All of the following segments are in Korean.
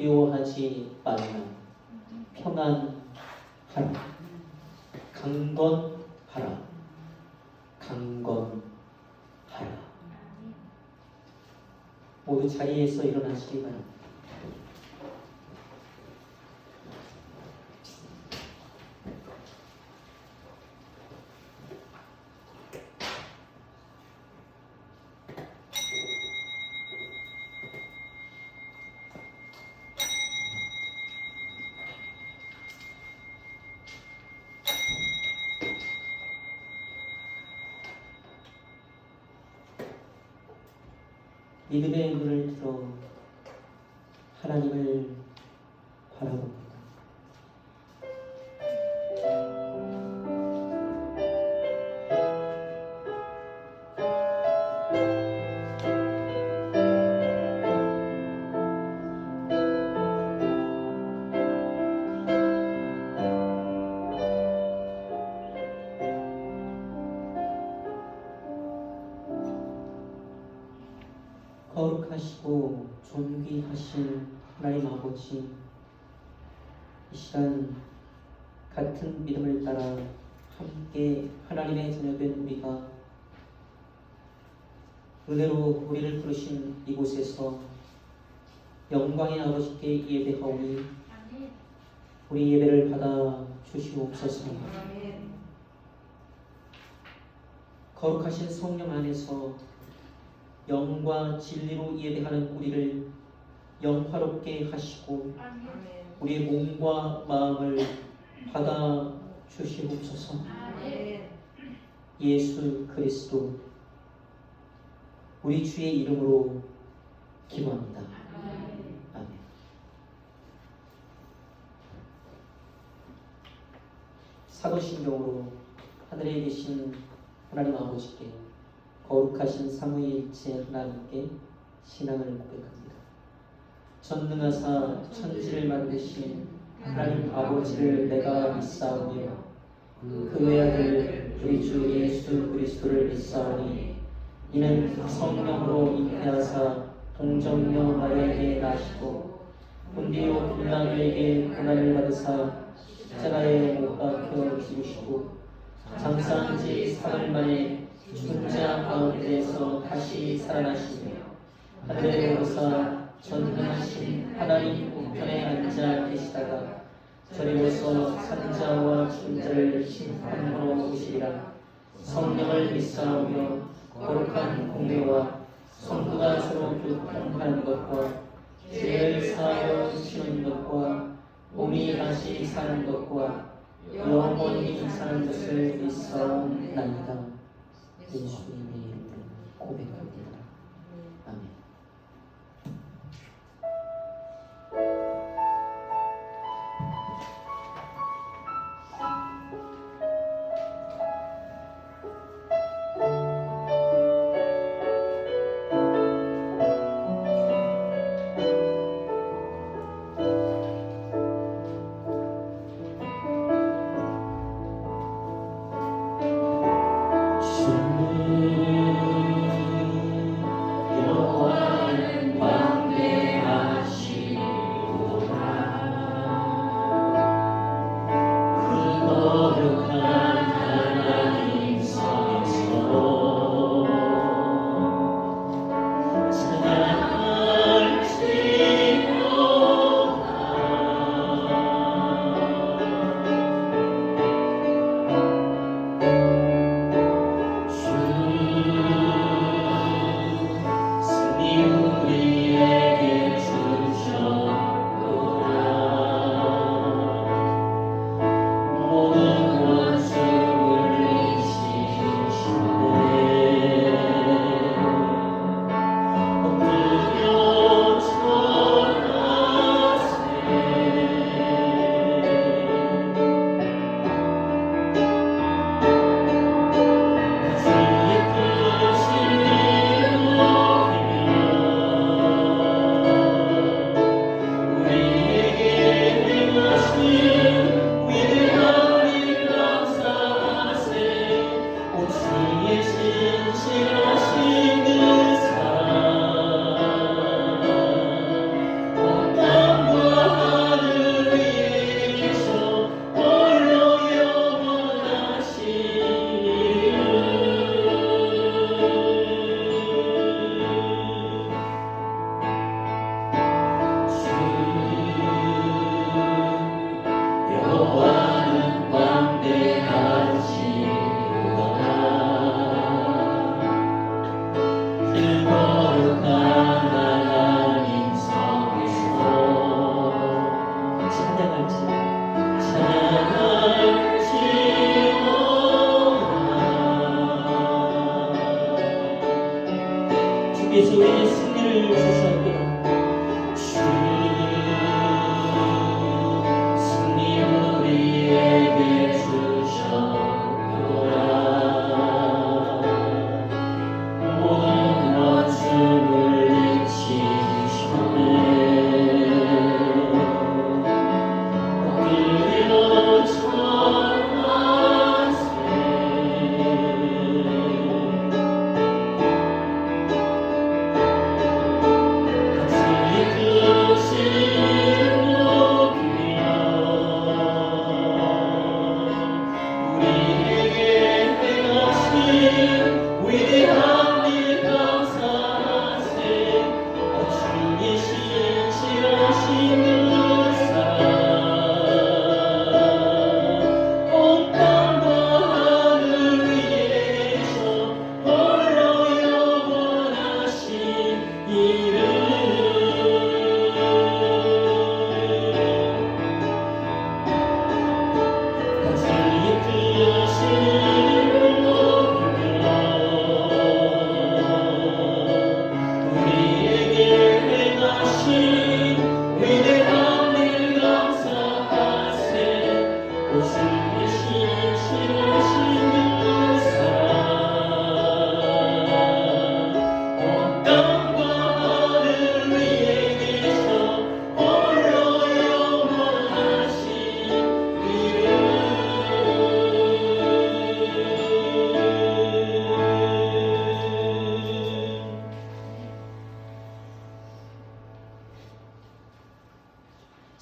두려워하지 말라. 평안하라. 강건하라. 강건하라. 모두 자리에서 일어나시기 바랍니다. 믿음의 눈을 들어 하나님을 바라봅니다. 거룩하시고 존귀하신 하나님 아버지, 이 시간 같은 믿음을 따라 함께 하나님의 자녀된 우리가 은혜로 우리를 부르신 이곳에서 영광의 아버지께 예배하오니 우리 예배를 받아 주시옵소서. 거룩하신 성령 안에서 영과 진리로 예배하는 우리를 영화롭게 하시고 우리의 몸과 마음을 받아 주시옵소서. 예수 그리스도 우리 주의 이름으로 기도합니다. 아멘. 사도신경으로 하늘에 계신 하나님 아버지께 거룩하신 삼위일체 하나님께 신앙을 고백합니다. 전능하사 천지를 만드신 하나님 아버지를 내가 믿사오며 그 외아들 우리 주 예수 그리스도를 믿사오니 이는 성령으로 잉태하사 동정녀 마리아에게 나시고 본디오 빌라도에게 고난을 받으사 십자가에 못 박혀 죽으시고 장사한 지 사흘 만에 죽은 자 가운데서 다시 살아나시며 하늘에 오르사 전능하신 하나님 우편에 앉아 계시다가 저리로서 산자와 죽은 자를 심판하러 오시리라. 성령을 믿사오며 거룩한 공회와 성도가 서로 교통하는 것과 죄를 사하여 주시는 것과 몸이 다시 사는 것과 영원히 사는 것을 믿사옵나이다. 예수님의 이름으로 고백합니다. 아멘. 주님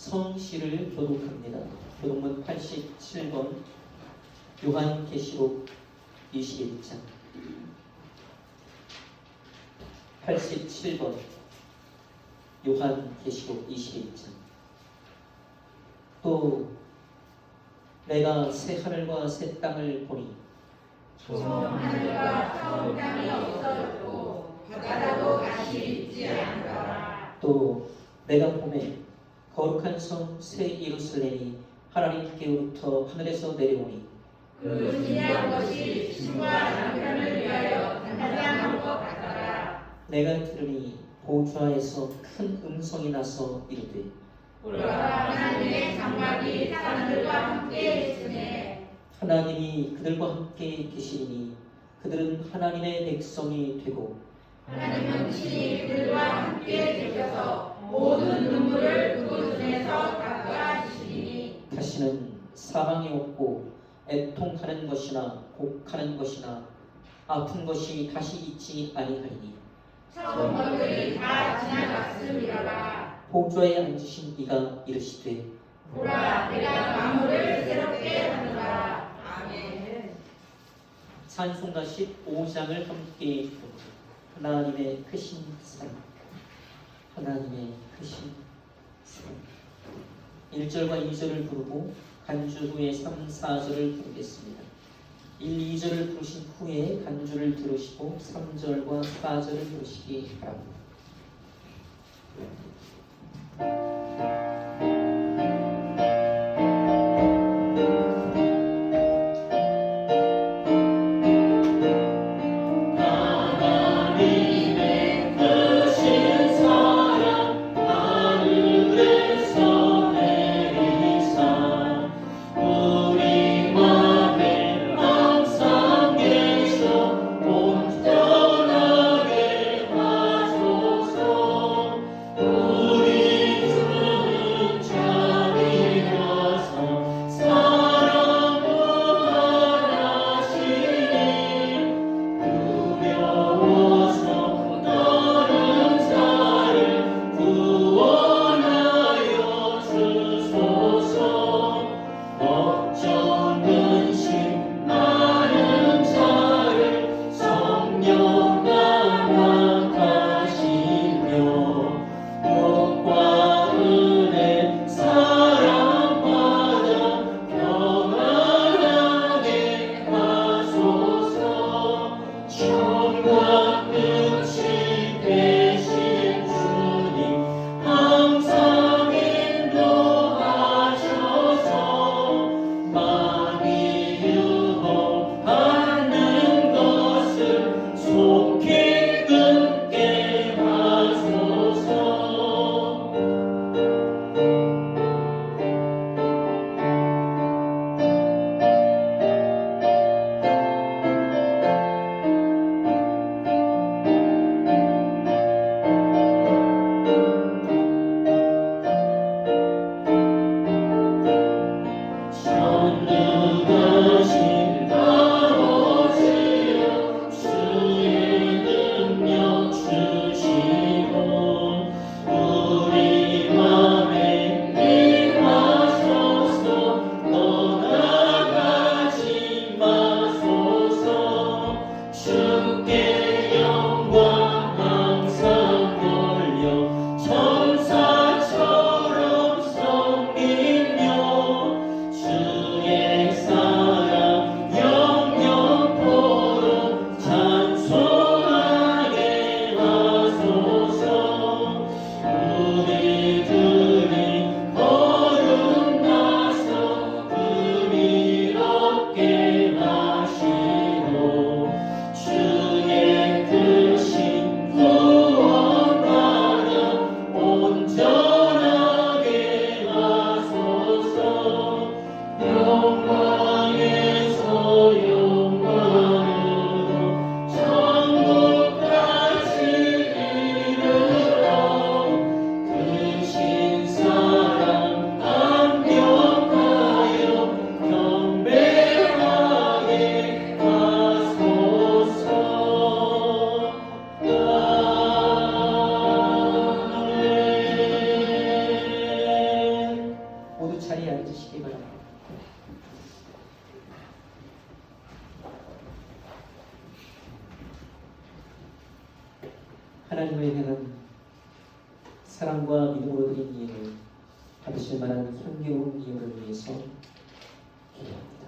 성시를 교독합니다. 교독문 87번 요한계시록 21장 87번 요한계시록 21장. 또 내가 새 하늘과 새 땅을 보니 처음 하늘과 처음 땅이 없어졌고 바다도 다시 있지 않더라. 또 내가 보매 거룩한 성 새 예루살렘이 하나님께로부터 하늘에서 내려오니 그 지혜한 것이 신과 남편을 위하여 단장한 것 같더라. 내가 들으니 보좌에서 큰 음성이 나서 이르되 보라, 하나님의 장막이 사람들과 함께 있으니 하나님이 그들과 함께 계시니 그들은 하나님의 백성이 되고 하나님은 친히 그들과 함께 계셔서 모든 눈물을 그 눈에서 닦아주시니 다시는 사망이 없고 애통하는 것이나 곡하는 것이나 아픈 것이 다시 있지 아니하리니 처음 것들이 다 지나갔음이로라. 보좌에 앉으신 이가 이르시되 보라, 내가 만물을 새롭게 하노라. 아멘. 찬송가 15장을 함께 부르고 하나님의 크신 사랑, 하나님의 크신 사랑 1절과 2절을 부르고 간주 후에 3, 4절을 부르겠습니다. 1, 2절을 부르신 후에 간주를 들으시고 3절과 4절을 부르시기 바랍니다. 온전하게 하소서. 하나님을 향한 사랑과 믿음으로 드린 예를 받으실 만한 향기로운 예물을 위해서 기도합니다.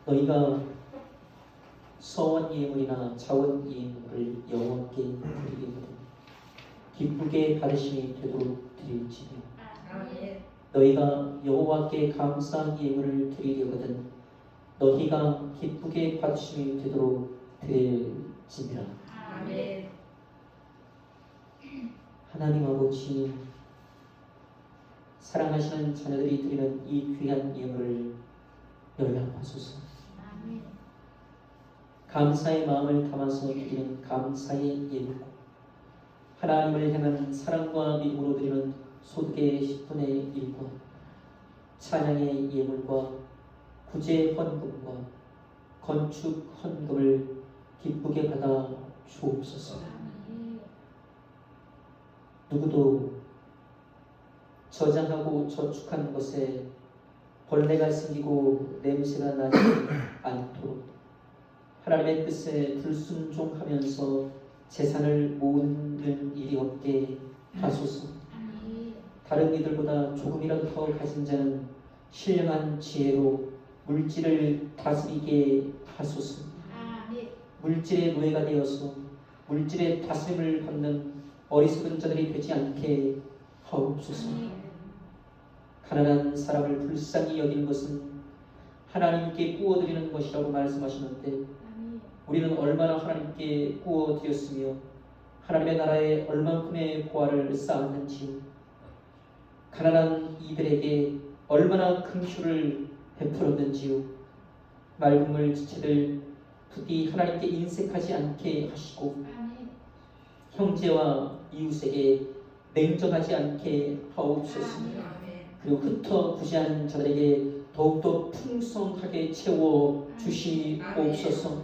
너희가 서원 예물이나 자원 예물을 여호와께 드리기거든 기쁘게 받으심이 되도록 드릴지니 아멘. 너희가 여호와께 감사한 예물을 드리려거든 너희가 기쁘게 받으심이 되도록 드릴지니라. 아멘. 하나님 아버지, 사랑하시는 자녀들이 드리는 이 귀한 예물을 열람하소서. 아멘. 감사의 마음을 담아서 드리는 감사의 예물고 하나님을 향한 사랑과 믿음으로 드리는 소득의 10분의 1과 찬양의 예물과 구제 헌금과 건축 헌금을 기쁘게 받아 주옵소서. 누구도 저장하고 저축한 것에 벌레가 생기고 냄새가 나지 않도록 하나님의 뜻에 불순종하면서 재산을 모으는 일이 없게 하소서. 다른 이들보다 조금이라도 더 가진 자는 신령한 지혜로 물질을 다스리게 하소서. 물질의 노예가 되어서 물질의 다스림을 받는 어리석은 자들이 되지 않게 하옵소서. 가난한 사람을 불쌍히 여기는 것은 하나님께 구워드리는 것이라고 말씀하시는데 우리는 얼마나 하나님께 구워드렸으며 하나님의 나라에 얼만큼의 보화를 쌓았는지 가난한 이들에게 얼마나 긍휼을 베풀었는지요. 맑음을 지체들 부디 하나님께 인색하지 않게 하시고 형제와 이웃에게 냉정하지 않게 하옵소서. 그리고 흩어 부지한 자들에게 더욱더 풍성하게 채워 주시옵소서.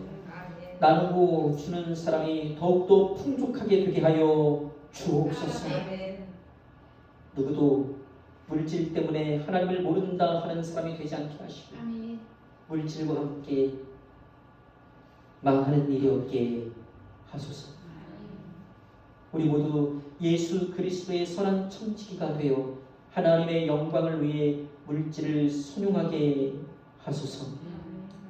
나누고 주는 사람이 더욱더 풍족하게 되게 하여 주옵소서. 누구도 물질 때문에 하나님을 모른다 하는 사람이 되지 않게 하시고 물질과 함께 망하는 일이 없게 하소서. 우리 모두 예수 그리스도의 선한 청지기가 되어 하나님의 영광을 위해 물질을 순용하게 하소서.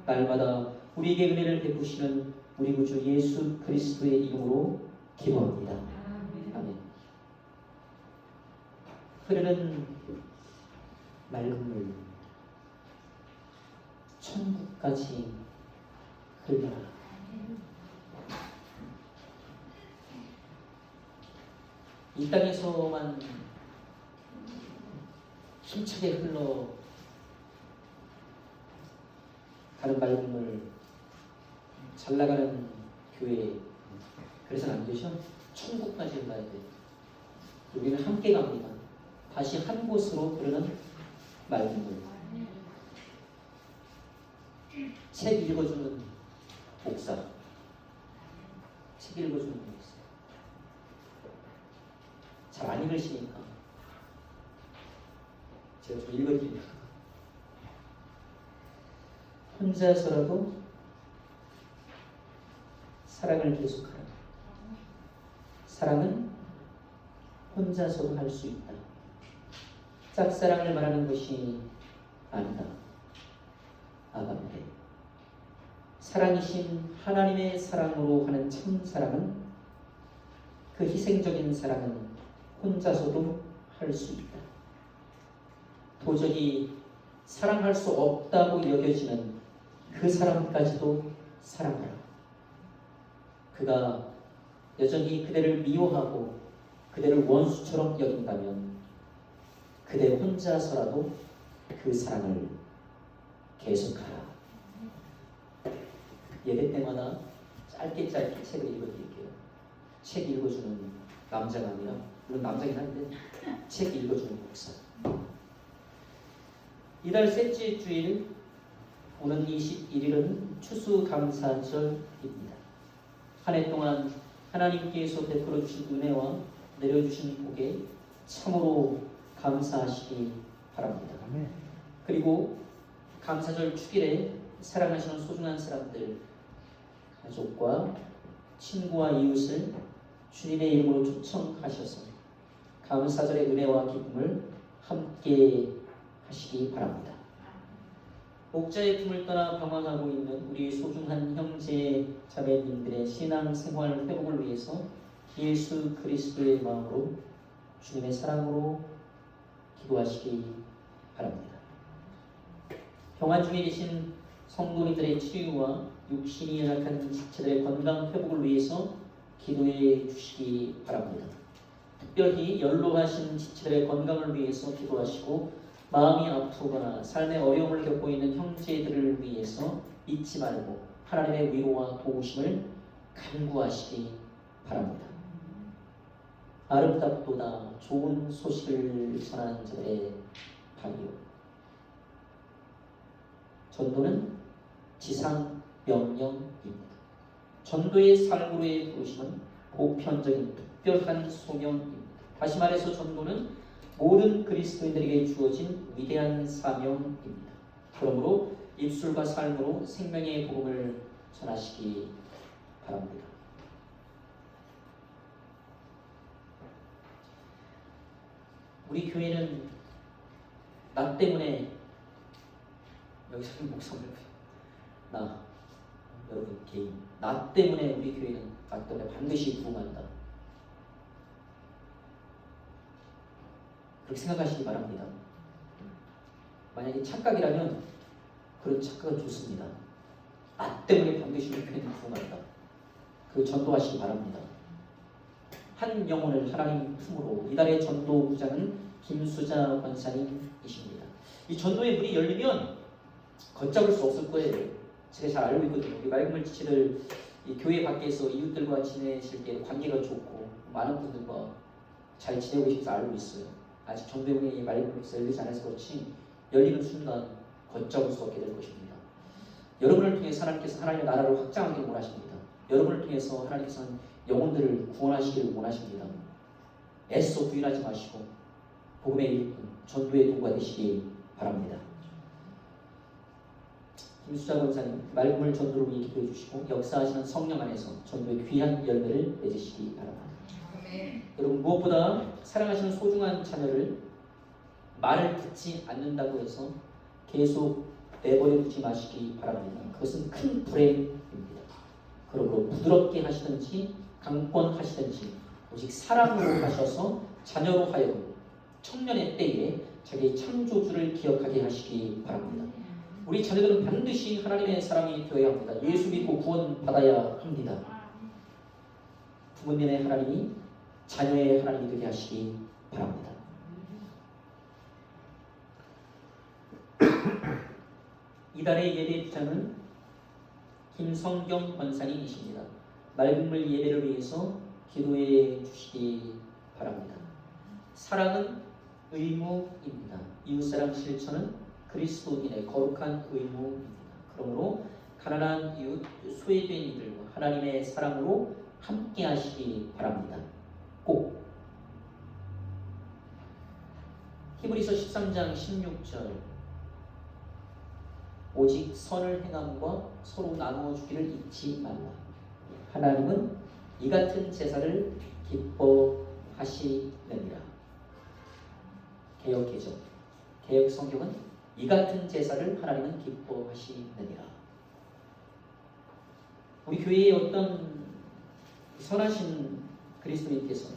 날마다 우리에게 은혜를 베푸시는 우리 구주 예수 그리스도의 이름으로 기도합니다. 아멘. 흐르는 맑은 물 천국까지 흘러라. 이 땅에서만 힘차게 흘러 가는 맑은 물, 잘 나가는 교회, 그래서는 안 되죠? 천국까지 흘러야 돼. 우리는 함께 갑니다. 다시 한 곳으로 흐르는 맑은 물. 책 읽어주는 목사, 책 읽어주는 목사. 잘 안 읽으시니까 제가 좀 읽어드립니다. 혼자서라도 사랑을 계속하라. 사랑은 혼자서도 할 수 있다. 짝사랑을 말하는 것이 아니다. 아가페. 사랑이신 하나님의 사랑으로 하는 참 사랑은, 그 희생적인 사랑은 혼자서도 할 수 있다. 도저히 사랑할 수 없다고 여겨지는 그 사람까지도 사랑하라. 그가 여전히 그대를 미워하고 그대를 원수처럼 여긴다면 그대 혼자서라도 그 사랑을 계속하라. 예배 때마다 짧게 책을 읽어드릴게요. 책 읽어주는 남자가 아니라, 물론 남자긴 한데 책 읽어주는 목사. 이달 셋째 주일, 오는 21일은 추수감사절입니다. 한 해 동안 하나님께서 베풀어 주신 은혜와 내려주신 복에 참으로 감사하시기 바랍니다. 아멘. 그리고 감사절 축일에 사랑하시는 소중한 사람들, 가족과 친구와 이웃을 주님의 이름으로 초청하셔서 감사절의 은혜와 기쁨을 함께 하시기 바랍니다. 목자의 품을 떠나 방황하고 있는 우리 소중한 형제 자매님들의 신앙 생활 회복을 위해서 예수 그리스도의 마음으로 주님의 사랑으로 기도하시기 바랍니다. 병환 중에 계신 성도님들의 치유와 육신이 연약한 지체들의 건강 회복을 위해서 기도해 주시기 바랍니다. 특별히 연로하신 지체들의 건강을 위해서 기도하시고 마음이 아프거나 삶의 어려움을 겪고 있는 형제들을 위해서 잊지 말고 하나님의 위로와 도우심을 간구하시기 바랍니다. 아름답도다 좋은 소식을 전하는 자들의 발이요. 전도는 지상 명령입니다. 전도의 삶으로의 부르심은 보편적인 특별한 소명입니다. 다시 말해서 전도는 모든 그리스도인들에게 주어진 위대한 사명입니다. 그러므로 입술과 삶으로 생명의 복음을 전하시기 바랍니다. 우리 교회는 나 때문에 여기서 목숨을 나 여러분 개인 나 때문에 우리 교회는 나 때문에 반드시 부흥한다. 그렇게 생각하시기 바랍니다. 만약에 착각이라면 그런 착각은 좋습니다. 나 때문에 반드시 우리 교회는 부흥한다. 그 전도하시기 바랍니다. 한 영혼을 하나님 품으로 이달의 전도 부장은 김수자 권사님이십니다. 이 전도의 문이 열리면 걷잡을 수 없을 거예요. 제가 잘 알고 있거든요. 우리 맑은 지체들 이 교회 밖에서 이웃들과 지내실 때 관계가 좋고 많은 분들과 잘 지내고 계셔서 알고 있어요. 아직 전도의 문이 맑은 곳에서 열리지 않아서 그렇지 열리는 순간 걷잡을 수 없게 될 것입니다. 여러분을 통해서 하나님께서 하나님의 나라를 확장하기를 원하십니다. 여러분을 통해서 하나님께서는 영혼들을 구원하시기를 원하십니다. 애써 부인하지 마시고 복음의 일꾼, 전도의 도구가 되시기 바랍니다. 김수자 권사님, 말씀을 전도로 위해 기도해 주시고 역사하시는 성령 안에서 전도의 귀한 열매를 맺으시기 바랍니다. 여러분 무엇보다 사랑하시는 소중한 자녀를 말을 듣지 않는다고 해서 계속 내버려 두지 마시기 바랍니다. 그것은 큰 불행입니다. 그러므로 부드럽게 하시든지 강권하시든지 오직 사랑으로 하셔서 자녀로 하여금 청년의 때에 자기의 창조주를 기억하게 하시기 바랍니다. 우리 자녀들은 반드시 하나님의 사랑이 되어야 합니다. 예수 믿고 구원받아야 합니다. 부모님의 하나님이 자녀의 하나님이 되게 하시기 바랍니다. 이달의 예배 부장은 김성경 권사님이십니다. 맑은 물 예배를 위해서 기도해 주시기 바랍니다. 사랑은 의무입니다. 이웃사랑 실천은 그리스도인의 거룩한 의무입니다. 그러므로 가난한 이웃, 소외된 이들과 하나님의 사랑으로 함께 하시기 바랍니다. 꼭 히브리서 13장 16절 오직 선을 행함과 서로 나누어 주기를 잊지 말라. 하나님은 이 같은 제사를 기뻐하시느니라. 개역 개정 개역 성경은 이 같은 제사를 하나님은 기뻐하시느니라. 우리 교회의 어떤 선하신 그리스도인께서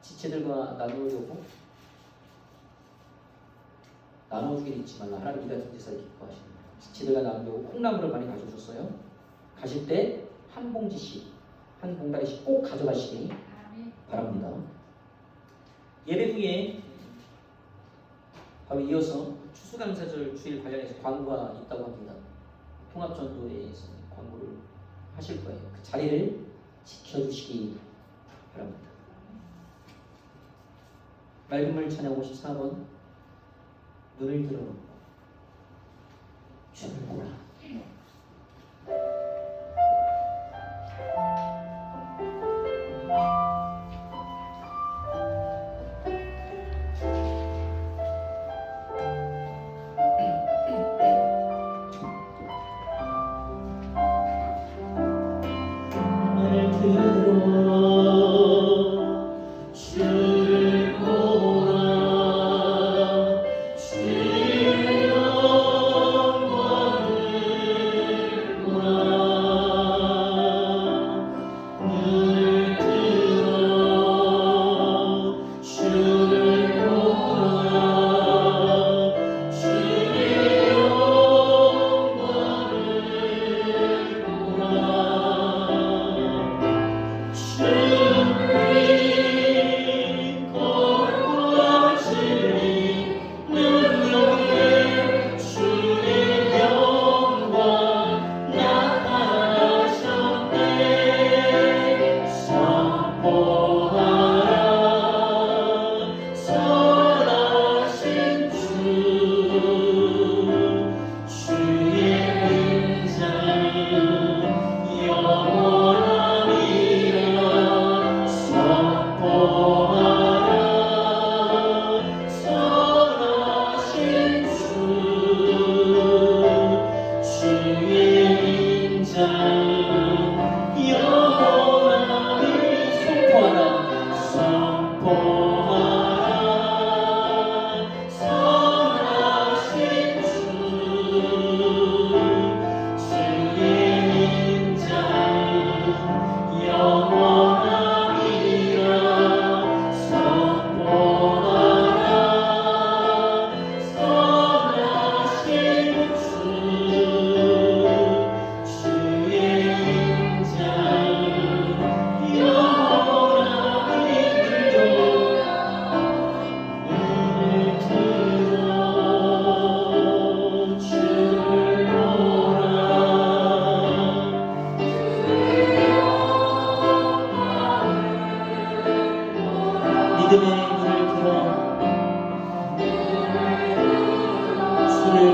지체들과 나누려고 나눠주기를 잊지 말라. 하나님 이 같은 제사를 기뻐하시느니라. 지체들과 나누려고 콩나물을 많이 가져오셨어요. 가실 때 한 봉지씩 한 봉다리씩 꼭 가져가시기 바랍니다. 예배 후에 바로 이어서 추수감사절 주일 관련해서 광고가 있다고 합니다. 통합전도회에서 광고를 하실 거예요. 그 자리를 지켜주시기 바랍니다. 맑은 물 찬양 54번 눈을 들어놓고 주를 보라.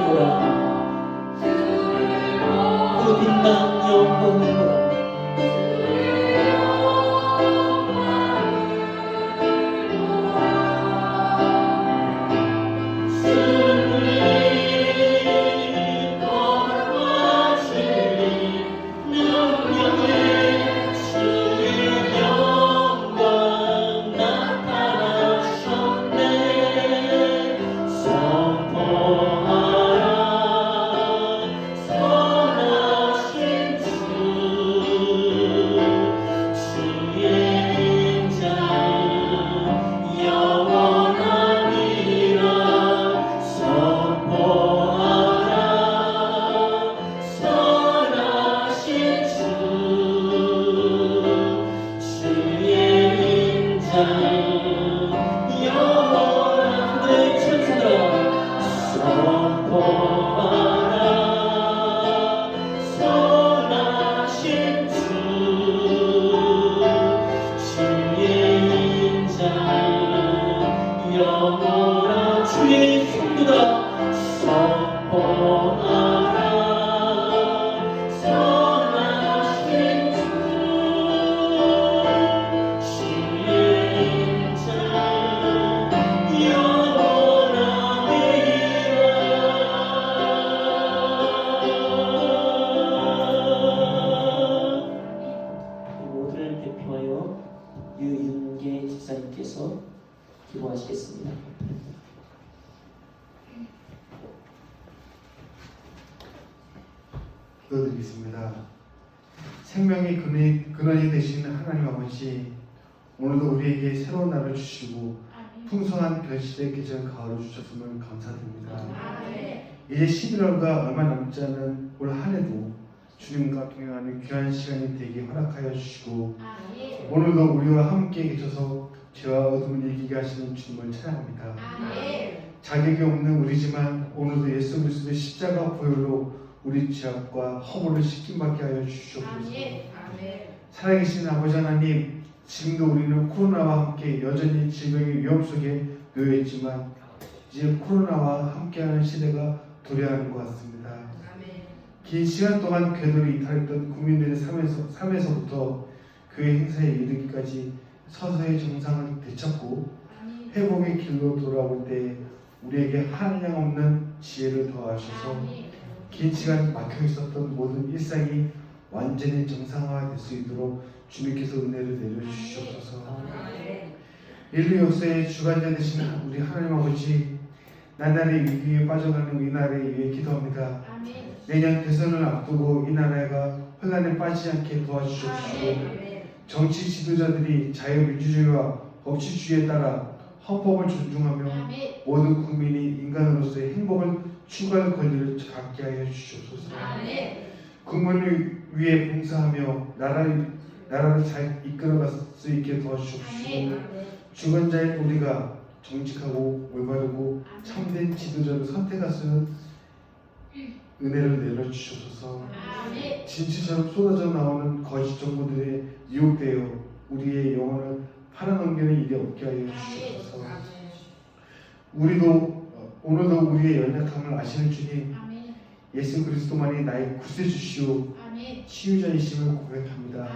보라 그 빛난 영광을 보라 유윤계 집사님께서 기도하시겠습니다. 기도드리겠습니다. 생명의 근원이 되신 하나님 아버지, 오늘도 우리에게 새로운 날을 주시고 풍성한 결실의 계절 가을을 주셨음을 감사드립니다. 이제 11월과 얼마 남지 않은 올 한 해도 주님과 동행하는 귀한 시간이 되게 허락하여 주시고 오늘도 우리와 함께 계셔서 죄와 어둠을 이기게 하시는 주님을 찬양합니다. 자격이 없는 우리지만 오늘도 예수 그리스도의 십자가 보혈로 우리 죄악과 허물을 씻김받게 하여 주시옵소서. 살아계신 아버지 하나님, 지금도 우리는 코로나와 함께 여전히 질병의 위험 속에 놓여있지만 이제 코로나와 함께하는 시대가 도래하는 것 같습니다. 긴 시간 동안 궤도를 이탈했던 국민들의 삶에서부터 교회 행사에 이르기까지 서서히 정상을 되찾고 회복의 길로 돌아올 때 우리에게 한량없는 지혜를 더하셔서 긴 시간 막혀 있었던 모든 일상이 완전히 정상화될 수 있도록 주님께서 은혜를 내려주시옵소서. 인류 역사의 주관자 되신 우리 하나님 아버지, 나날의 위기에 빠져가는 이 나라에 위해 기도합니다. 내년 대선을 앞두고 이 나라가 혼란에 빠지지 않게 도와주시옵시고 정치 지도자들이 자유민주주의와 법치주의에 따라 헌법을 존중하며 모든 국민이 인간으로서의 행복을 추구할 권리를 갖게 하여 주시옵소서. 국민을 위해 봉사하며 나라를 잘 이끌어갈 수 있게 도와주시옵시고 주권자인 우리가 정직하고 올바르고 참된 지도자를 선택할 수 있는 은혜를 내려주시옵소서. 진치처럼 쏟아져 나오는 거짓 정보들에 유혹되어 우리의 영혼을 팔아넘기는 일이 없게 하여 주시옵소서. 오늘도 우리의 연약함을 아시는 주님, 예수 그리스도만이 나의 구세주시오 치유자이심을 고백합니다.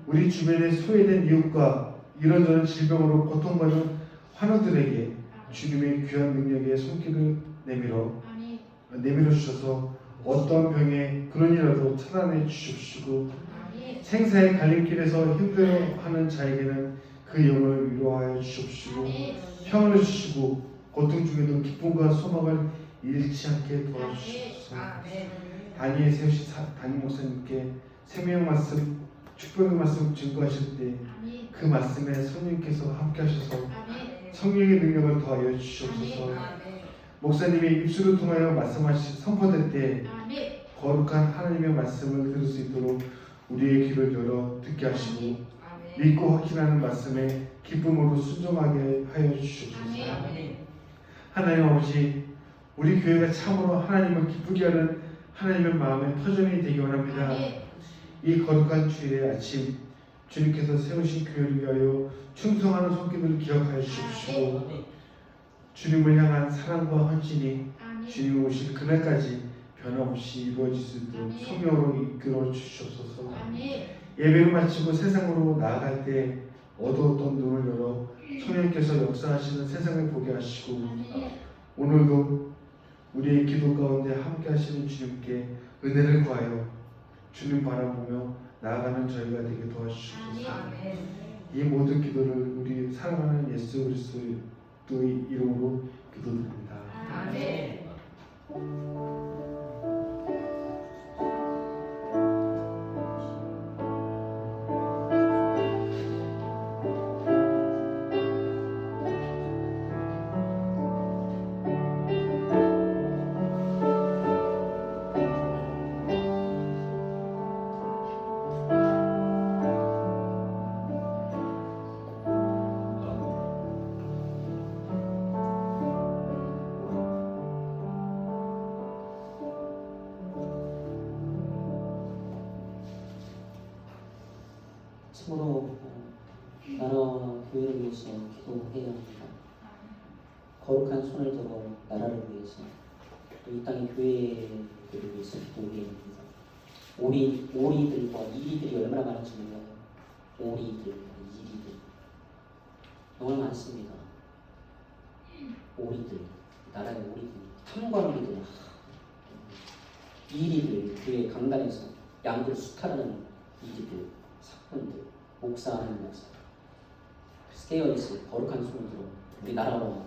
우리 주변에 소외된 이웃과 이런저런 질병으로 고통받는 환우들에게 주님의 귀한 능력의 손길을 내밀어 주셔서 어떤 병의 근원이라도 찾아내 주십시고 생사의 갈림길에서 힘들어하는 자에게는 그 영혼을 위로하여 주십시고 평안을 주시고 고통 중에도 기쁨과 소망을 잃지 않게 도와주시옵소서. 단위에 세우신 담임 목사님께 생명 말씀, 축복의 말씀 증거하실 때 그 말씀에 성령께서 함께 하셔서 성령의 능력을 더하여 주시옵소서. 목사님이 입술을 통하여 말씀하시 선포될 때 거룩한 하나님의 말씀을 들을 수 있도록 우리의 귀를 열어 듣게 하시고 믿고 확신하는 말씀에 기쁨으로 순종하게 하여 주시옵소서. 하나님 아버지, 우리 교회가 참으로 하나님을 기쁘게 하는 하나님의 마음의 터전이 되기 원합니다. 이 거룩한 주일의 아침 주님께서 세우신 교회를 위하여 충성하는 손길을 기억하여 주십시오. 주님을 향한 사랑과 헌신이 주님 오실 그날까지 변함없이 이루어질 수 있도록 성령으로 이끌어 주시옵소서. 예배를 마치고 세상으로 나아갈 때 어두웠던 눈을 열어 성령께서 역사하시는 세상을 보게 하시고 오늘도 우리의 기도 가운데 함께 하시는 주님께 은혜를 구하여 주님 바라보며 나아가는 저희가 되게 도와주시옵소서. 이 모든 기도를 우리 사랑하는 예수 그리스도의 이름으로 기도드립니다. 아멘. 참으로 나라와 교회를 위해서 기도해야 합니다. 거룩한 손을 들어 나라를 위해서 또 이 땅의 교회들을 위해서 기도해야 합니다. 오리들과 이리들이 얼마나 많은지 몰라요. 오리들과 이리들 너무 많습니다. 오리들, 나라의 오리들, 탐관오리들, 이리들, 교회 강단에서 양들 수탈하는 이리들, 사건들, 목사하는 목사 깨어있을 거룩한 손으로 우리 나라와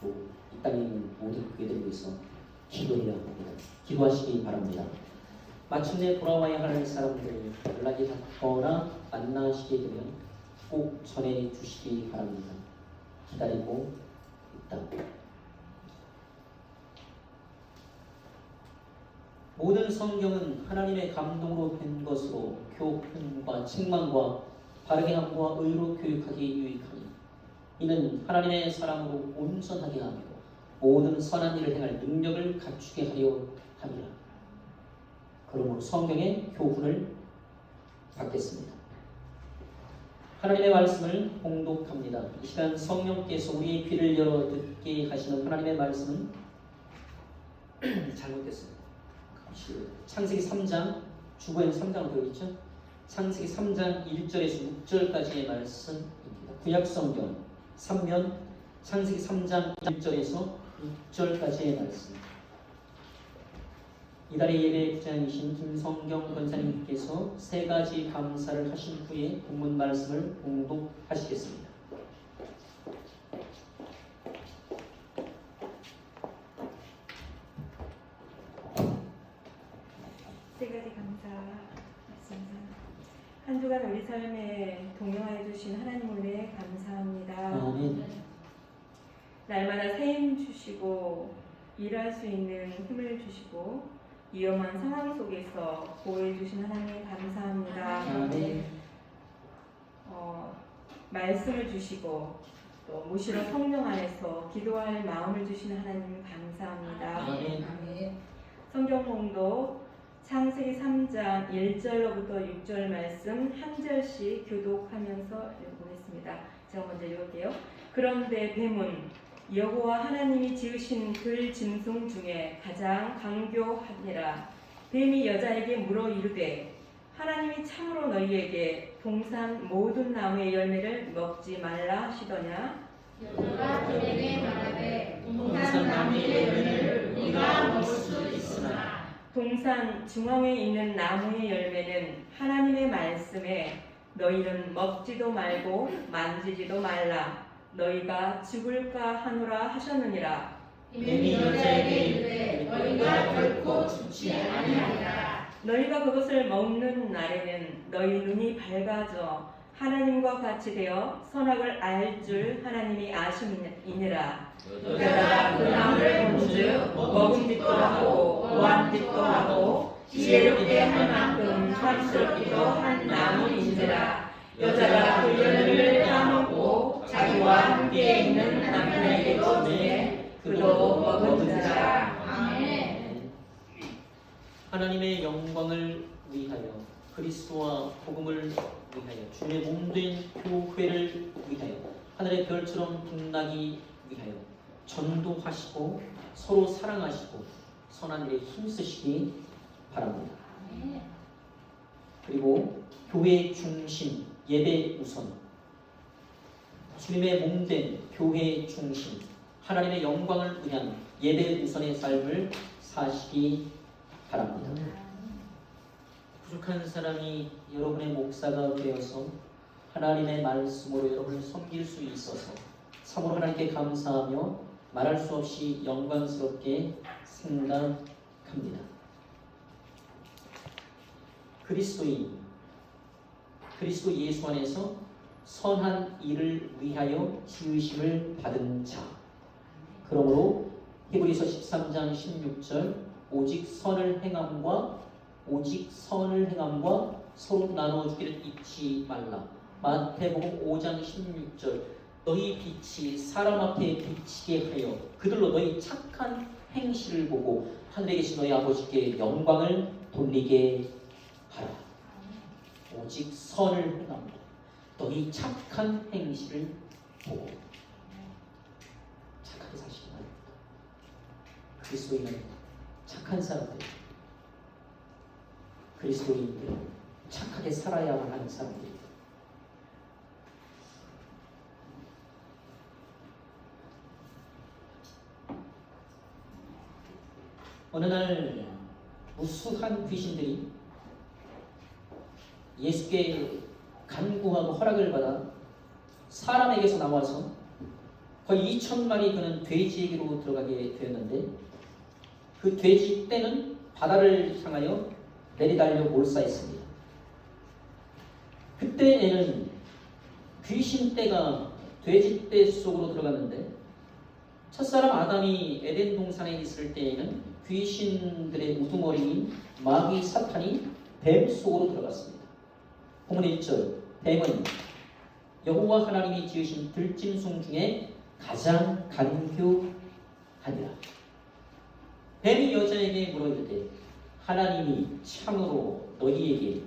또 이 땅에 있는 모든 교회들을 위해서 기도해야 합니다. 기도하시기 바랍니다. 마침내 돌아와야 할 사람들 연락이 닿거나 만나시게 되면 꼭 전해주시기 바랍니다. 기다리고 있다. 모든 성경은 하나님의 감동으로 된 것으로 교훈과 책망과 바르게 함과 의로 교육하기 유익하니 이는 하나님의 사람으로 온전하게 하며 모든 선한 일을 행할 능력을 갖추게 하려 함이라. 그러므로 성경의 교훈을 받겠습니다. 하나님의 말씀을 봉독합니다. 이 시간 성령께서 우리의 귀를 열어 듣게 하시는 하나님의 말씀은 잘못됐습니다. 창세기 3장, 주보에는 3장으로 되어 있죠. 창세기 3장 1절에서 6절까지의 말씀입니다. 구약성경 3면 창세기 3장 1절에서 6절까지의 말씀. 이달의 예배 부장이신 김성경 권사님께서 세 가지 감사를 하신 후에 본문 말씀을 봉독하시겠습니다. 세 가지 감사했습니다. 한 주간 우리 삶에 동행하여 주신 하나님 은혜 감사합니다. 아멘. 날마다 새 힘 주시고 일할 수 있는 힘을 주시고 위험한 상황 속에서 보호해 주신 하나님 감사합니다. 아멘. 말씀을 주시고 또 무시로 성령 안에서 기도할 마음을 주시는 하나님 감사합니다. 아멘. 성경 봉독 창세기 3장 1절로부터 6절 말씀 한 절씩 교독하면서 읽어보겠습니다. 제가 먼저 읽을게요. 그런데 뱀은 여호와 하나님이 지으신 들 짐승 중에 가장 강교하니라. 뱀이 여자에게 물어 이르되 하나님이 참으로 너희에게 동산 모든 나무의 열매를 먹지 말라 하시더냐. 여호와가 그에게 말하되 동산 나무의 열매를 우리가 먹을 수 있으나 동산 중앙에 있는 나무의 열매는 하나님의 말씀에 너희는 먹지도 말고 만지지도 말라. 너희가 죽을까 하노라 하셨느니라. 뱀이 여자에게 이르되 너희가 결코 죽지 아니하리라. 너희가 그것을 먹는 날에는 너희 눈이 밝아져 하나님과 같이 되어 선악을 알 줄 하나님이 아심이니라. 여자가 그 나무를 본즉 먹음직도 하고 보암직도 하고 지혜롭게 할 만큼 탐스럽기도 한 나무인지라. 여자가 그 열매를 따먹고 자기와 함께 있는 남편에게도 주매 그도 먹은지라. 아멘. 하나님의 영광을 위하여 그리스도와 복음을 위하여 주의 몸된 교회를 위하여 하늘의 별처럼 빛나기 위하여 전도하시고 서로 사랑하시고 선한 일에 힘쓰시기 바랍니다. 그리고 교회 중심, 예배 우선, 주님의 몸된 교회 중심, 하나님의 영광을 위한 예배 우선의 삶을 사시기 바랍니다. 부족한 사람이 여러분의 목사가 되어서 하나님의 말씀으로 여러분을 섬길 수 있어서 참으로 하나님께 감사하며 말할 수 없이 영광스럽게 생각합니다. 그리스도인, 그리스도 예수 안에서 선한 일을 위하여 지으심을 받은 자. 그러므로 히브리서 13장 16절 오직 선을 행함과 서로 나누어 주기를 잊지 말라. 마태복음 5장 16절 너희 빛이 사람 앞에 비치게 하여 그들로 너희 착한 행실을 보고 하늘에 계신 너희 아버지께 영광을 돌리게 하라. 오직 선을 행함과 너희 착한 행실을 보고 착하게 사시기 바랍니다. 그리스도인은 착한 사람들, 그리스도인들은 착하게 살아야만 하는 사람들입니다. 어느 날 무수한 귀신들이 예수께 간구하고 허락을 받아 사람에게서 나와서 거의 2,000마리 되는 돼지에게로 들어가게 되었는데 그 돼지 떼는 바다를 향하여 내리달려 몰사했습니다. 그때에는 귀신 떼가 돼지 떼 속으로 들어갔는데 첫사람 아담이 에덴 동산에 있을 때에는 귀신들의 우두머리인 마귀 사탄이 뱀 속으로 들어갔습니다. 본문 1절 뱀은 여호와 하나님이 지으신 들짐승 중에 가장 간교하니라. 뱀이 여자에게 물어 이르되 하나님이 참으로 너희에게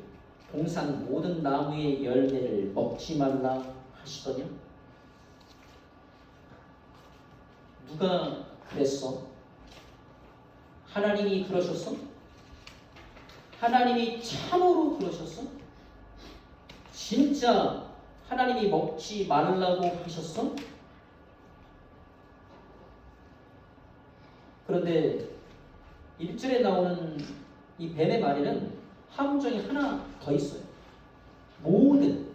동산 모든 나무의 열매를 먹지 말라 하시더냐? 누가 그랬어? 하나님이 그러셨어? 하나님이 참으로 그러셨어? 진짜 하나님이 먹지 말라고 하셨어? 그런데 1절에 나오는 이 뱀의 말에는 함정이 하나 더 있어요. 모든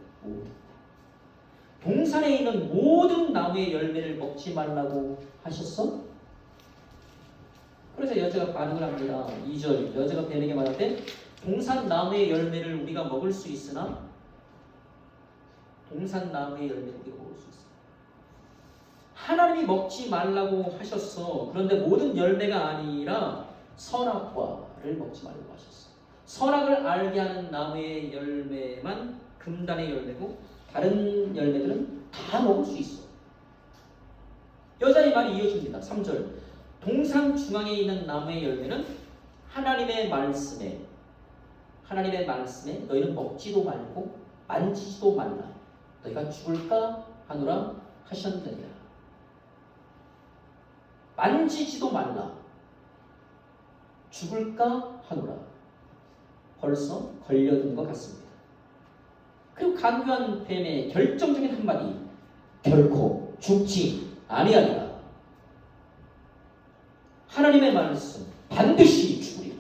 동산에 있는 모든 나무의 열매를 먹지 말라고 하셨어? 그래서 여자가 반응을 합니다. 2절 여자가 뱀에게 말하되 동산 나무의 열매를 우리가 먹을 수 있으나 동산 나무의 열매를 우리가 먹을 수 있어. 하나님이 먹지 말라고 하셨어. 그런데 모든 열매가 아니라 선악과를 먹지 말라고 하셨어. 선악을 알게 하는 나무의 열매만 금단의 열매고 다른 열매들은 다 먹을 수 있어. 여자의 말이 이어집니다. 3절 동산 중앙에 있는 나무의 열매는 하나님의 말씀에 너희는 먹지도 말고 만지지도 말라. 너희가 죽을까 하노라 하셨느니라. 만지지도 말라. 죽을까 하노라. 벌써 걸려든 것 같습니다. 그리고 간교한 뱀의 결정적인 한마디 결코 죽지 아니하리라. 하나님의 말씀 반드시 죽으리라.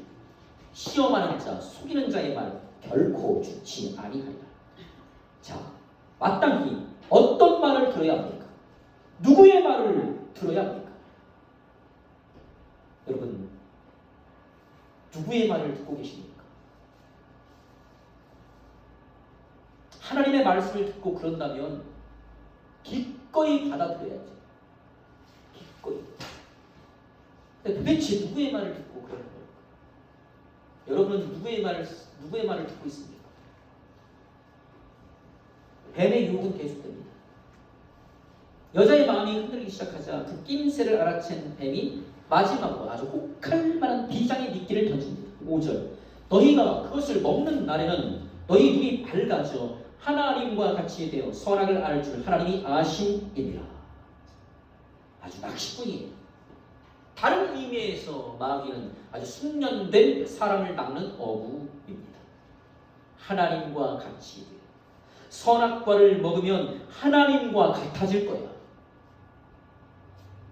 시험하는 자 속이는 자의 말 결코 죽지 아니하리라. 자, 마땅히 어떤 말을 들어야 합니까? 누구의 말을 들어야 합니까? 여러분 누구의 말을 듣고 계십니까? 하나님의 말씀을 듣고 그런다면 기꺼이 받아들여야죠. 기꺼이. 도대체 누구의 말을 듣고 그러는 걸까? 여러분은 누구의 말을 듣고 있습니까? 뱀의 유혹은 계속됩니다. 여자의 마음이 흔들리기 시작하자 그 낌새를 알아챈 뱀이 마지막으로 아주 혹할 만한 비장의 미끼를 던집니다. 5절 너희가 그것을 먹는 날에는 너희 눈이 밝아져 하나님과 같이 되어 선악을 알 줄 하나님이 아심이니라. 아주 낚시꾼이에요. 다른 의미에서 마귀는 아주 숙련된 사람을 낚는 어부입니다. 하나님과 같이 돼요. 선악과를 먹으면 하나님과 같아질 거야.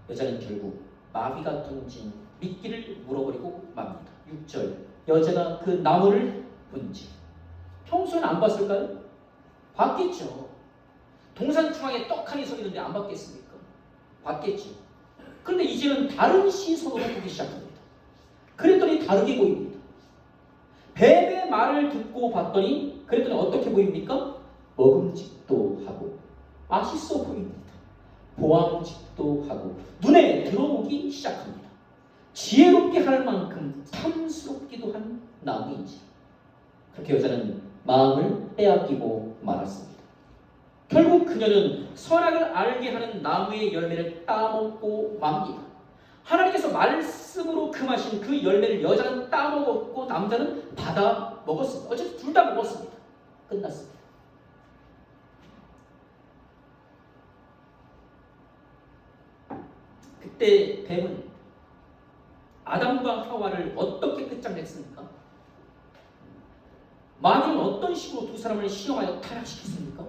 여자는 결국 마귀가 던진 미끼를 물어버리고 맙니다. 6절, 여자가 그 나무를 본지. 평소에는 안 봤을까요? 봤겠죠. 동산 중앙에 떡하니 서 있는데 안 봤겠습니까? 봤겠죠. 그런데 이제는 다른 시선으로 보기 시작합니다. 그랬더니 다르게 보입니다. 뱀의 말을 듣고 봤더니 그랬더니 어떻게 보입니까? 먹음직도 하고 맛있어 보입니다. 보암직도 하고 눈에 들어오기 시작합니다. 지혜롭게 할 만큼 탐스럽기도 한 나무인지. 그렇게 여자는 마음을 빼앗기고 말았습니다. 결국 그녀는 선악을 알게 하는 나무의 열매를 따먹고 맙니다. 하나님께서 말씀으로 금하신 그 열매를 여자는 따먹었고 남자는 받아 먹었습니다. 어쨌든 둘 다 먹었습니다. 끝났습니다. 그때 뱀은 아담과 하와를 어떻게 끝장냈습니까? 마귀는 어떤 식으로 두 사람을 시험하여 타락시켰습니까?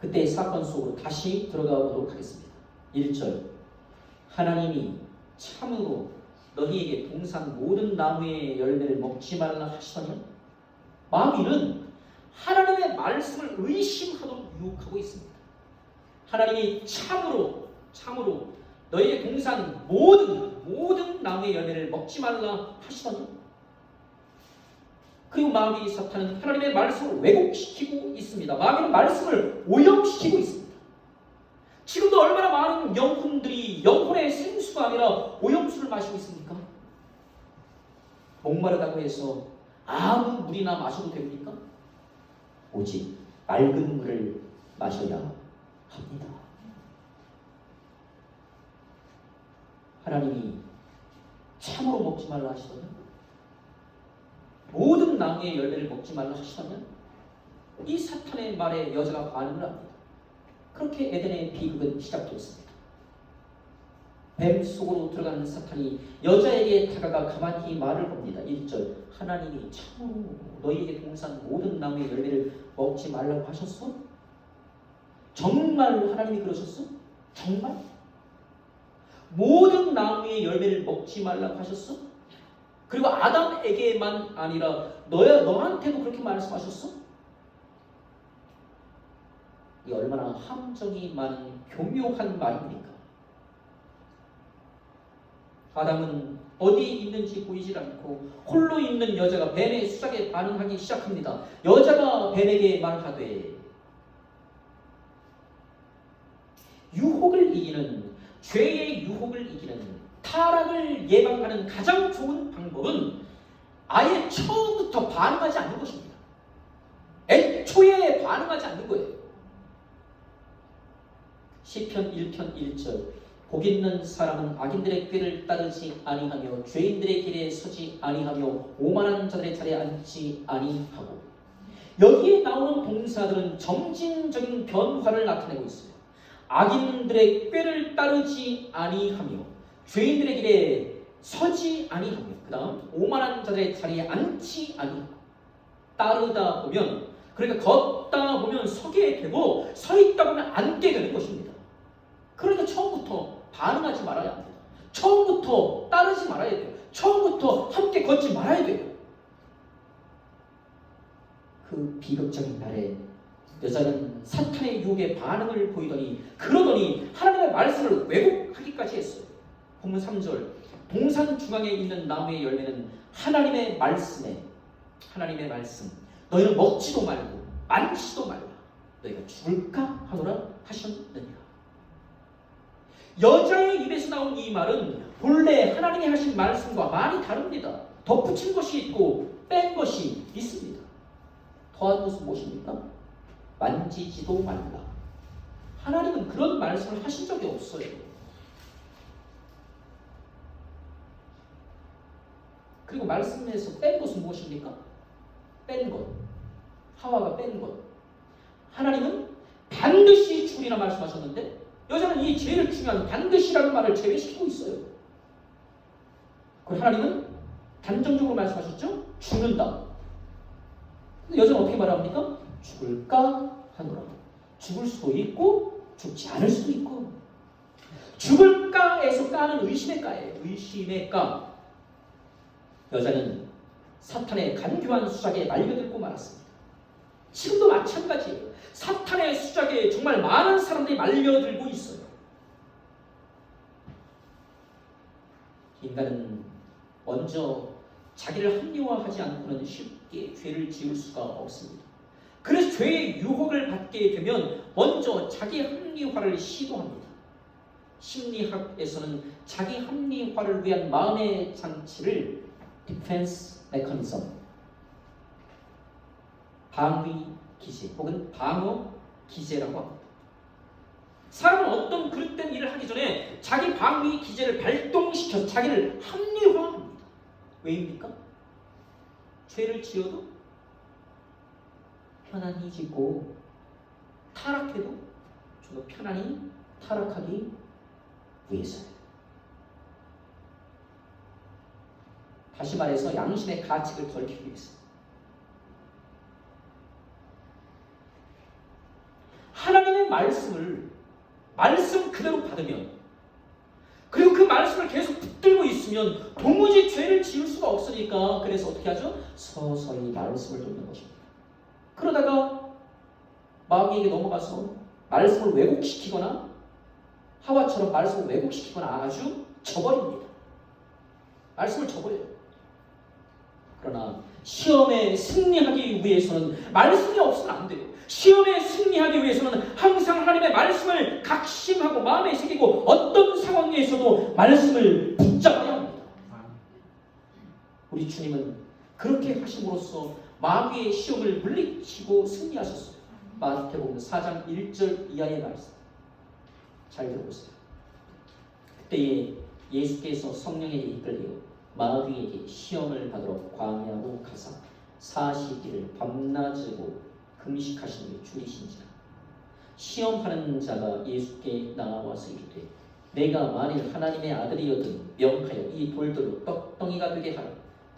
그때 사건 속으로 다시 들어가 보도록 하겠습니다. 1절, 하나님이 참으로 너희에게 동산 모든 나무의 열매를 먹지 말라 하시더니, 마귀는 하나님의 말씀을 의심하도록 유혹하고 있습니다. 하나님이 참으로 너희의 동산 모든 나무의 열매를 먹지 말라 하시더니, 그리고 마귀 사탄은 하나님의 말씀을 왜곡시키고 있습니다. 마귀는 말씀을 오염시키고 있습니다. 지금도 얼마나 많은 영혼들이 영혼의 생수가 아니라 오염수를 마시고 있습니까? 목마르다고 해서 아무 물이나 마셔도 됩니까? 오직 맑은 물을 마셔야 합니다. 하나님이 참으로 먹지 말라 하시더니, 모든 나무의 열매를 먹지 말라 하시다면 이 사탄의 말에 여자가 반응을 합니다. 그렇게 에덴의 비극은 시작되었습니다. 뱀 속으로 들어가는 사탄이 여자에게 다가가 가만히 말을 겁니다. 1절, 하나님이 참으로 너희에게 동산 모든 나무의 열매를 먹지 말라고 하셨어? 정말로 하나님이 그러셨어? 정말? 모든 나무의 열매를 먹지 말라고 하셨어? 그리고 아담에게만 아니라 너한테도 그렇게 말씀하셨어? 이 얼마나 함정이 많은 교묘한 말입니까? 아담은 어디에 있는지 보이질 않고 홀로 있는 여자가 뱀의 수작에 반응하기 시작합니다. 여자가 뱀에게 말하되, 유혹을 이기는, 죄의 유혹을 이기는, 타락을 예방하는 가장 좋은 방법은 아예 처음부터 반응하지 않는 것입니다. 애초에 반응하지 않는 거예요. 시편 1편 1절, 복 있는 사람은 악인들의 꾀를 따르지 아니하며 죄인들의 길에 서지 아니하며 오만한 자들의 자리에 앉지 아니하고. 여기에 나오는 동사들은 점진적인 변화를 나타내고 있어요. 악인들의 꾀를 따르지 아니하며 죄인들의 길에 서지 아니하며, 그 다음 오만한 자들의 자리에 앉지 아니하고. 따르다 보면, 그러니까 걷다 보면 서게 되고 서 있다 보면 앉게 되는 것입니다. 그러니까 처음부터 반응하지 말아야 합니다. 처음부터 따르지 말아야 돼요. 처음부터 함께 걷지 말아야 돼요. 그 비극적인 날에 여자는 사탄의 유혹에 반응을 보이더니, 그러더니 하나님의 말씀을 왜곡하기까지 했어요. 본문 3절, 동산 중앙에 있는 나무의 열매는 하나님의 말씀에, 하나님의 말씀, 너희는 먹지도 말고 만지지도 말라, 너희가 죽을까 하노라 하셨느니라. 여자의 입에서 나온 이 말은 본래 하나님이 하신 말씀과 많이 다릅니다. 덧붙인 것이 있고 뺀 것이 있습니다. 더한 것은 무엇입니까? 만지지도 말라. 하나님은 그런 말씀을 하신 적이 없어요. 그리고 말씀에서 뺀 것은 무엇입니까? 뺀 것. 하와가 뺀 것. 하나님은 반드시 죽으리라 말씀하셨는데 여자는 이 제일 중요한 반드시라는 말을 제외시키고 있어요. 그리고 하나님은 단정적으로 말씀하셨죠? 죽는다. 근데 여자는 어떻게 말합니까? 죽을까 하노라. 죽을 수도 있고 죽지 않을 수도 있고. 죽을까에서 까는 의심의 까예요. 의심의 까. 여자는 사탄의 간교한 수작에 말려들고 말았습니다. 지금도 마찬가지예요. 사탄의 수작에 정말 많은 사람들이 말려들고 있어요. 인간은 먼저 자기를 합리화하지 않고는 쉽게 죄를 지을 수가 없습니다. 그래서 죄의 유혹을 받게 되면 먼저 자기 합리화를 시도합니다. 심리학에서는 자기 합리화를 위한 마음의 장치를 디펜스 메커니즘, 방위 기제 혹은 방어 기제라고 합니다. 사람은 어떤 그릇된 일을 하기 전에 자기 방위 기제를 발동시켜서 자기를 합리화합니다. 왜입니까? 죄를 지어도 편안히 짓고 타락해도 좀 더 편안히 타락하기 위해서요. 다시 말해서 양심의 가책을 덜기 위해서. 하나님의 말씀 그대로 받으면, 그리고 그 말씀을 계속 붙들고 있으면 도무지 죄를 지을 수가 없으니까, 그래서 어떻게 하죠? 서서히 말씀을 듣는 것입니다. 그러다가 마귀에게 넘어가서 말씀을 왜곡시키거나 하와처럼 말씀을 왜곡시키거나 아주 저버립니다. 말씀을 저버려요. 그러나 시험에 승리하기 위해서는 말씀이 없으면 안 돼요. 시험에 승리하기 위해서는 항상 하나님의 말씀을 각심하고 마음에 새기고 어떤 상황에서도 말씀을 붙잡아야 합니다. 우리 주님은 그렇게 하심으로써 마귀의 시험을 물리치고 승리하셨어요. 마태복음 4장 1절 이하의 말씀 잘 들어보세요. 그때에 예수께서 성령에게 이끌려 마귀에게 시험을 받으러 광야로 가사 40일을 밤낮으로 금식하시니 줄이신지라. 시험하는 자가 예수께 나와서 이르되 내가 만일 하나님의 아들이거든 명하여 이 돌들로 떡덩이가 되게 하라.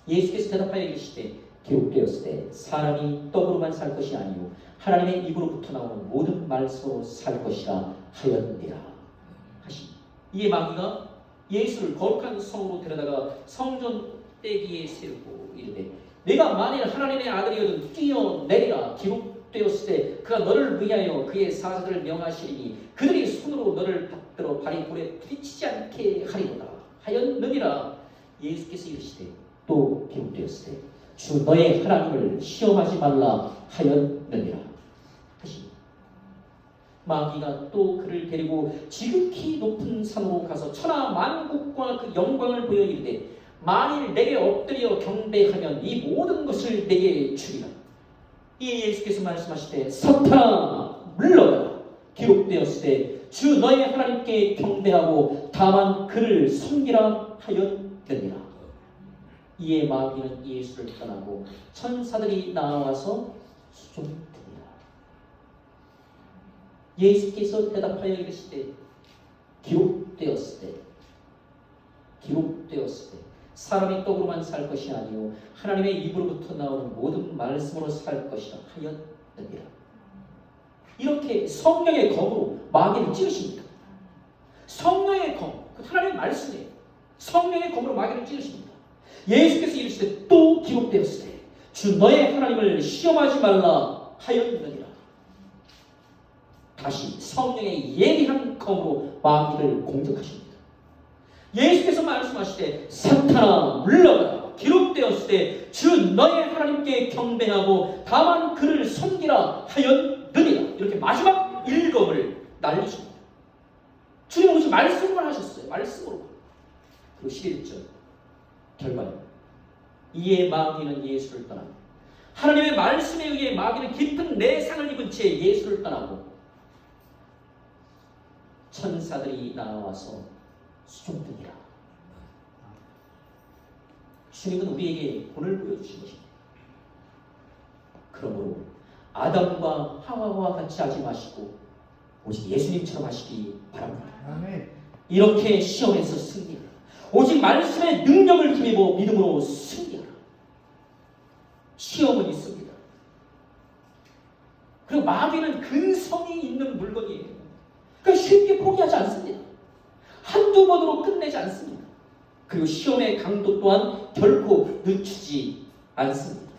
예수께서 대답하여 이르시되 기록되었으되 사람이 떡으로만 살 것이 아니요 하나님의 입으로부터 나오는 모든 말씀으로 살 것이라 하였느니라 하시니, 이에 마귀가 예수를 거룩한 성으로 데려다가 성전 떼기에 세우고 이르되 내가 만일 하나님의 아들이거든 뛰어내리라. 기록되었을 때 그가 너를 위하여 그의 사자들을 명하시리니 그들이 손으로 너를 받들어 발이 돌에 부딪히지 않게 하리로다 하였느니라. 예수께서 이르시되 또 기록되었을 때 주 너의 하나님을 시험하지 말라 하였느니라 하시니, 마귀가 또 그를 데리고 지극히 높은 산으로 가서 천하 만국과 그 영광을 보여 이르되 만일 내게 엎드려 경배하면 이 모든 것을 내게 주리라. 이에 예수께서 말씀하시되 사탄아 물러가라. 기록되었을 때 주 너의 하나님께 경배하고 다만 그를 섬기라 하였느니라. 이에 마귀는 예수를 떠나고 천사들이 나와서 수종드니라. 예수께서 대답하여 이르시되 기록되었을 때 사람이 떡으로만 살 것이 아니요 하나님의 입으로부터 나오는 모든 말씀으로 살 것이라 하였느니라. 이렇게 성령의 검으로 마귀를 찌르십니다. 성령의 검, 하나님의 말씀이에요. 성령의 검으로 마귀를 찌르십니다. 예수께서 이르시되 또 기록되었을 때 주 너의 하나님을 시험하지 말라 하였느니라. 다시 성령의 예리한 검으로 마귀를 공격하십니다. 예수께서 말씀하시되 사탄아 물러가라. 기록되었을 때 주 너의 하나님께 경배하고 다만 그를 섬기라 하였느니라. 이렇게 마지막 일검을 날리십니다. 주님은 오직 말씀을 하셨어요. 말씀으로. 그리고 11절 결과는 이에 마귀는 예수를 떠나고, 하나님의 말씀에 의해 마귀는 깊은 내상을 입은 채 예수를 떠나고 천사들이 나와서 수종드니라. 주님은 우리에게 본을 보여주신 것입니다. 그러므로 아담과 하와와 같이 하지 마시고 오직 예수님처럼 하시기 바랍니다. 아멘. 이렇게 시험에서 승리하라. 오직 말씀의 능력을 힘입어 믿음으로 승리하라. 시험은 있습니다. 그리고 마귀는 근성이 있는 물건이에요. 그러니까 쉽게 포기하지 않습니다. 한두 번으로 끝내지 않습니다. 그리고 시험의 강도 또한 결코 늦추지 않습니다.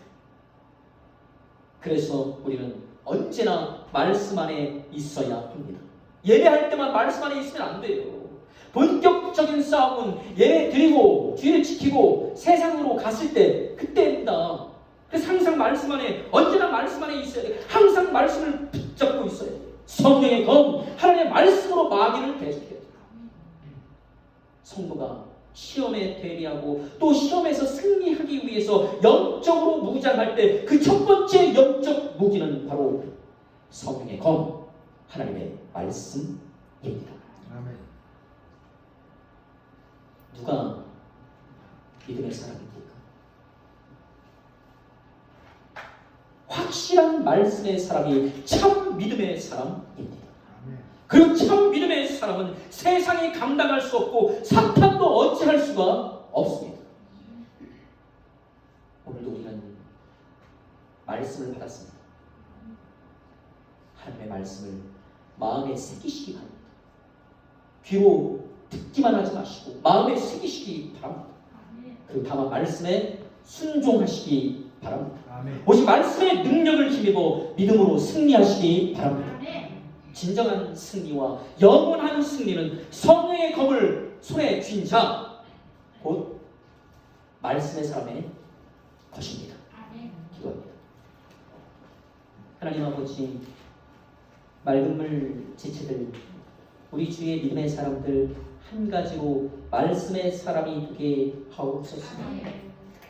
그래서 우리는 언제나 말씀 안에 있어야 합니다. 예배할 때만 말씀 안에 있으면 안 돼요. 본격적인 싸움은 예배 드리고 뒤를 지키고 세상으로 갔을 때 그때입니다. 그래서 항상 말씀 안에, 언제나 말씀 안에 있어야 돼요. 항상 말씀을 붙잡고 있어야 돼요. 성령의 검, 하나님의 말씀으로 마귀를 대적해야 돼요. 성도가 시험에 대비하고 또 시험에서 승리하기 위해서 영적으로 무장할 때 그 첫 번째 영적 무기는 바로 성령의 검, 하나님의 말씀입니다. 아멘. 누가 믿음의 사람입니까? 확실한 말씀의 사람이 참 믿음의 사람입니다. 아멘. 그리고 참 믿음의 사람은 세상이 감당할 수 없고 사탄도 어찌할 수가 없습니다. 오늘도 우리는 말씀을 받았습니다. 하나님의 말씀을 마음에 새기시기 바랍니다. 귀로 듣기만 하지 마시고 마음에 새기시기 바랍니다. 그리고 다만 말씀에 순종하시기 바랍니다. 아멘. 오직 말씀의 능력을 힘입어 믿음으로 승리하시기 바랍니다. 진정한 승리와 영원한 승리는 성령의 검을 손에 쥔 자, 곧 말씀의 사람의 것입니다. 기도합니다. 하나님 아버지, 맑은 물 지체들, 우리 주의 믿음의 사람들 한 가지로 말씀의 사람이 되게 하옵소서.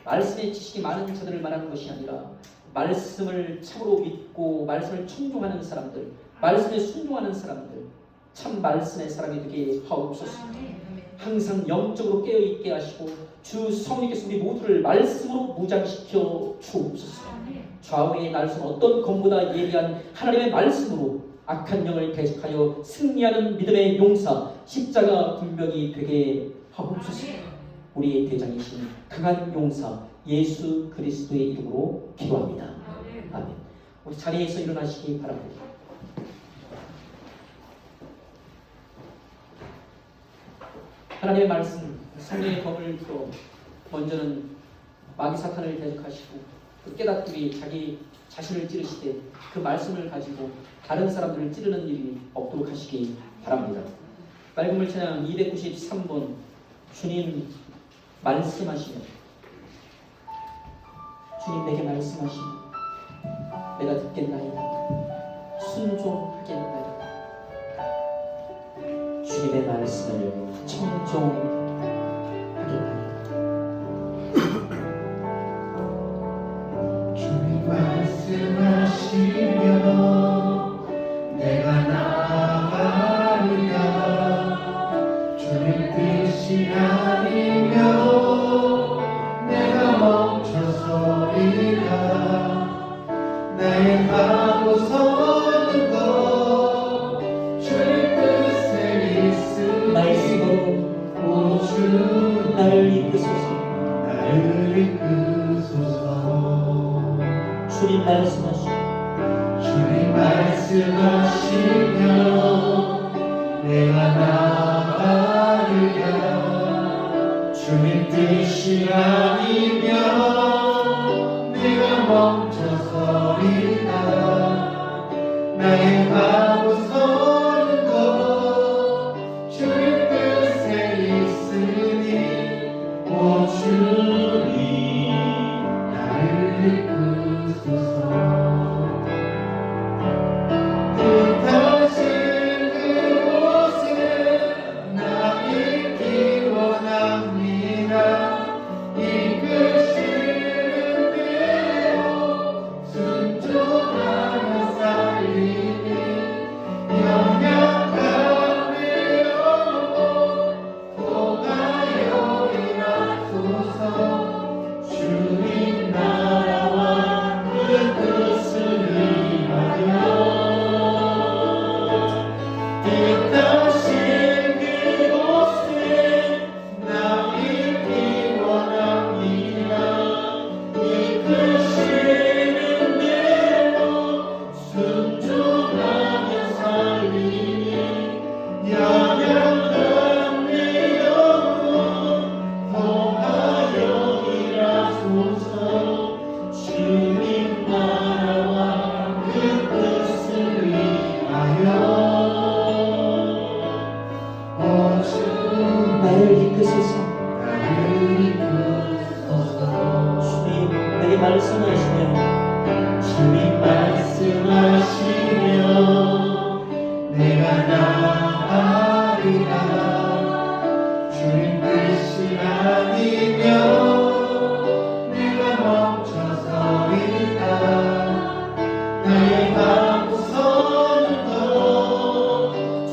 말씀의 지식이 많은 자들을 말하는 것이 아니라 말씀을 참으로 믿고 말씀을 청종하는 사람들, 말씀에 순종하는 사람들, 참 말씀의 사람이 되게 하옵소서. 항상 영적으로 깨어있게 하시고 주 성령께서 우리 모두를 말씀으로 무장시켜 주옵소서. 좌우의 날선 어떤 검보다 예리한 하나님의 말씀으로 악한 영을 대적하여 승리하는 믿음의 용사, 십자가 군병이 되게 하옵소서. 우리의 대장이신 강한 용사 예수 그리스도의 이름으로 기도합니다. 아멘. 우리 자리에서 일어나시기 바랍니다. 하나님의 말씀, 성령의 검을 들어 먼저는 마귀 사탄을 대적하시고 그 깨닫기 자기 자신을 찌르시되 그 말씀을 가지고 다른 사람들을 찌르는 일이 없도록 하시기 바랍니다. 맑음을 찬양 293번 주님 말씀하시면 주님 내게 말씀하시면 내가 듣겠나이다. 순종하겠나이다. 주님의 말씀을 청종하겠나이다. 주님 말씀하시며 내가 나아가리라. 주님 뜻이 아니며 내가 멈춰서리라. 나의 하고 서는 것 주님 뜻에 있으니 말씀으로 오 주 나를 이끄소서. 나를 이끄소서. 주님 말씀하시오. 주님 말씀하시며 내가 나아가리라. 주님 뜻이 아니면 내가 멈춰서리라. 나의 가고 서는 것 주님 뜻에 있으니 오 주님 나를 이끄소서. 뜻하신 그곳에 나 있기 원합니다. 이끄시는 대로 이끄소서. 주님 내게 말씀하시며 주님 말씀하시며 내가 나아가리라. 주님 뜻이 아니면 내가 멈춰서리다. 나의 방선도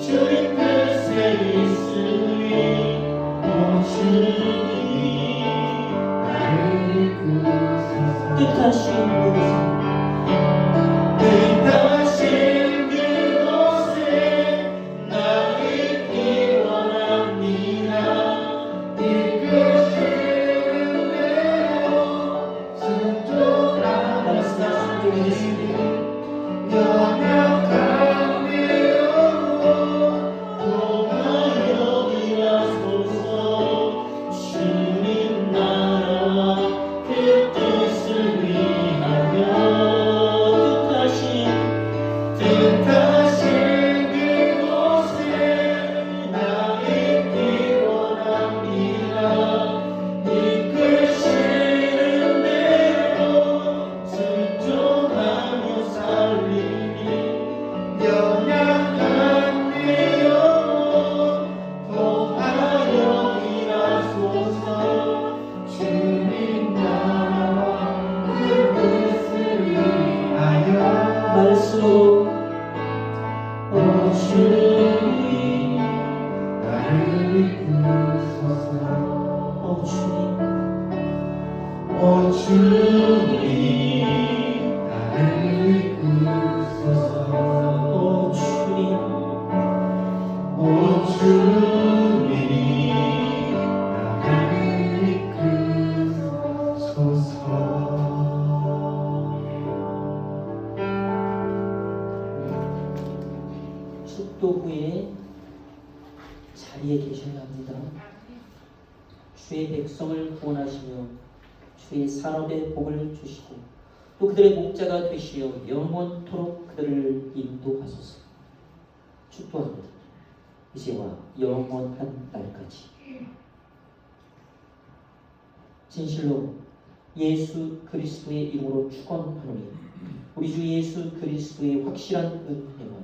주님 뜻에 있으니 오 주님 나를 이끄소서. 뜻하신 그곳에 뜻하신 그곳에 나 있기 원합니다. 이끄시는 대로 순종하며 살리니 연약한 내 영혼 도하여 일하소서. 주님 나라와 그 뜻을 위하여 뜻하신 그곳에 나 있기 원합니다. 이끄시는 대로 순종하며 살리니 연약한 내 영혼 도하여 일하소서. 주님 나라와 그 뜻을 위하여 말씀으로 오 주님 나를 이끄소서. 오 주님 오 주님 나를 이끄소서. 오 주님 오 주님 나를 이끄소서. 축도 후에 자리에 계셔야 합니다. 주의 백성을 구원하시며 주의 산업에 복을 주시고 또 그들의 목자가 되시어 영원토록 그들을 인도하소서. 축도합니다. 이제와 영원한 날까지. 진실로 예수 그리스도의 이름으로 축원하노니 우리 주 예수 그리스도의 확실한 은혜와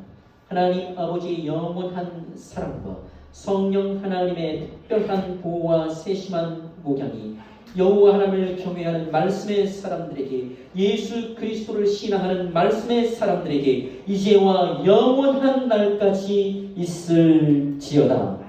하나님 아버지의 영원한 사랑과 성령 하나님의 특별한 보호와 세심한 목양이 여호와 하나님을 경외하는 말씀의 사람들에게, 예수 그리스도를 신앙하는 말씀의 사람들에게 이제와 영원한 날까지 있을지어다.